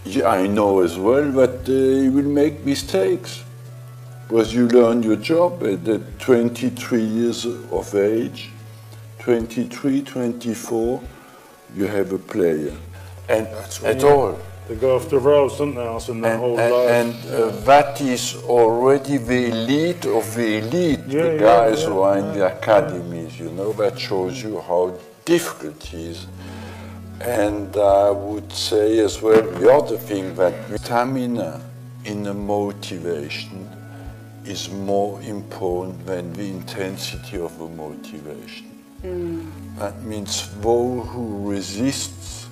Yeah, I know as well that you will make mistakes. Because you learn your job at 23 years of age, 23, 24, you have a player. And at all. They go off the rails, don't they, Arsène, that whole life? And that is already the elite of the elite, the guys who are in the academies, you know, that shows you how difficult it is. And I would say as well, the other thing that stamina in the motivation is more important than the intensity of the motivation. That means those who resists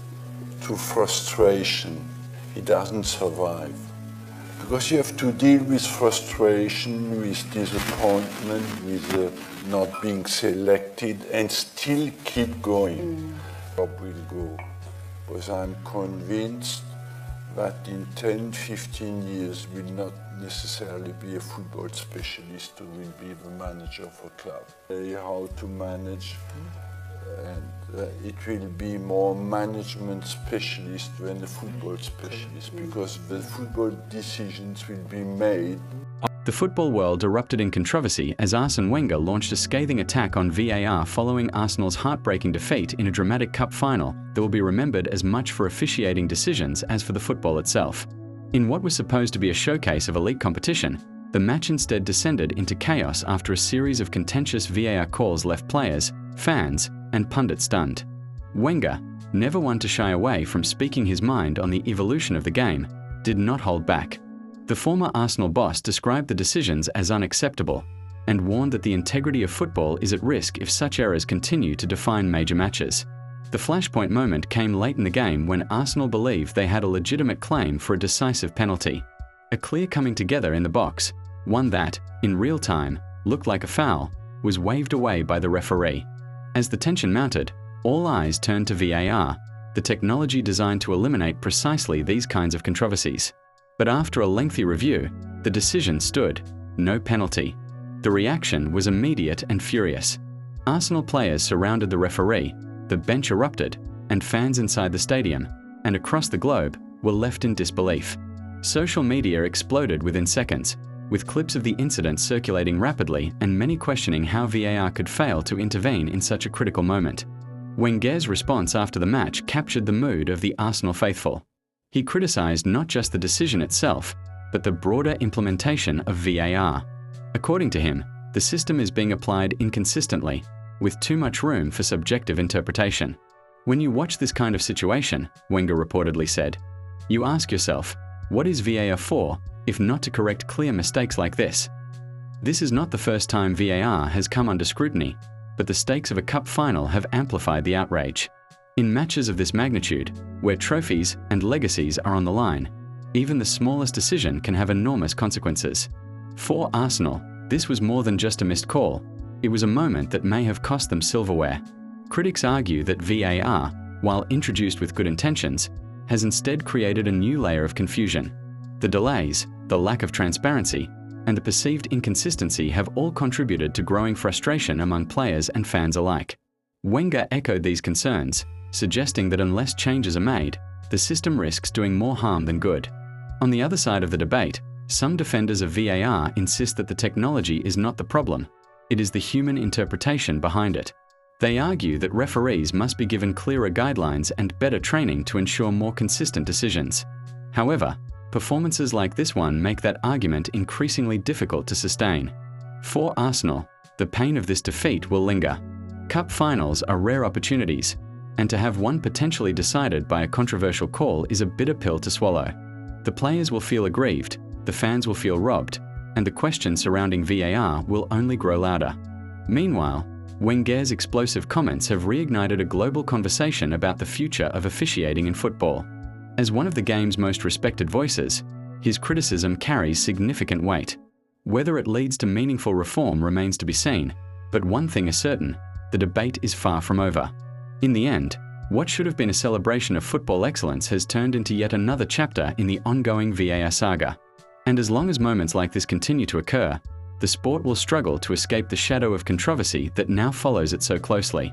to frustration, he doesn't survive. Because you have to deal with frustration, with disappointment, with not being selected, and still keep going. Job will go. Because I'm convinced that in 10, 15 years will not necessarily be a football specialist who will be the manager of a club. How to manage, and it will be more management specialist than a football specialist, because the football decisions will be made. The football world erupted in controversy as Arsène Wenger launched a scathing attack on VAR following Arsenal's heartbreaking defeat in a dramatic cup final that will be remembered as much for officiating decisions as for the football itself. In what was supposed to be a showcase of elite competition, the match instead descended into chaos after a series of contentious VAR calls left players, fans, and pundits stunned. Wenger, never one to shy away from speaking his mind on the evolution of the game, did not hold back. The former Arsenal boss described the decisions as unacceptable and warned that the integrity of football is at risk if such errors continue to define major matches. The flashpoint moment came late in the game when Arsenal believed they had a legitimate claim for a decisive penalty. A clear coming together in the box, one that, in real time, looked like a foul, was waved away by the referee. As the tension mounted, all eyes turned to VAR, the technology designed to eliminate precisely these kinds of controversies. But after a lengthy review, the decision stood: no penalty. The reaction was immediate and furious. Arsenal players surrounded the referee, the bench erupted, and fans inside the stadium, and across the globe, were left in disbelief. Social media exploded within seconds, with clips of the incident circulating rapidly and many questioning how VAR could fail to intervene in such a critical moment. Wenger's response after the match captured the mood of the Arsenal faithful. He criticised not just the decision itself, but the broader implementation of VAR. According to him, the system is being applied inconsistently, with too much room for subjective interpretation. When you watch this kind of situation, Wenger reportedly said, you ask yourself, what is VAR for, if not to correct clear mistakes like this? This is not the first time VAR has come under scrutiny, but the stakes of a cup final have amplified the outrage. In matches of this magnitude, where trophies and legacies are on the line, even the smallest decision can have enormous consequences. For Arsenal, this was more than just a missed call. It was a moment that may have cost them silverware. Critics argue that VAR, while introduced with good intentions, has instead created a new layer of confusion. The delays, the lack of transparency, and the perceived inconsistency have all contributed to growing frustration among players and fans alike. Wenger echoed these concerns, suggesting that unless changes are made, the system risks doing more harm than good. On the other side of the debate, some defenders of VAR insist that the technology is not the problem, it is the human interpretation behind it. They argue that referees must be given clearer guidelines and better training to ensure more consistent decisions. However, performances like this one make that argument increasingly difficult to sustain. For Arsenal, the pain of this defeat will linger. Cup finals are rare opportunities, and to have one potentially decided by a controversial call is a bitter pill to swallow. The players will feel aggrieved, the fans will feel robbed, and the questions surrounding VAR will only grow louder. Meanwhile, Wenger's explosive comments have reignited a global conversation about the future of officiating in football. As one of the game's most respected voices, his criticism carries significant weight. Whether it leads to meaningful reform remains to be seen, but one thing is certain: the debate is far from over. In the end, what should have been a celebration of football excellence has turned into yet another chapter in the ongoing VAR saga. And as long as moments like this continue to occur, the sport will struggle to escape the shadow of controversy that now follows it so closely.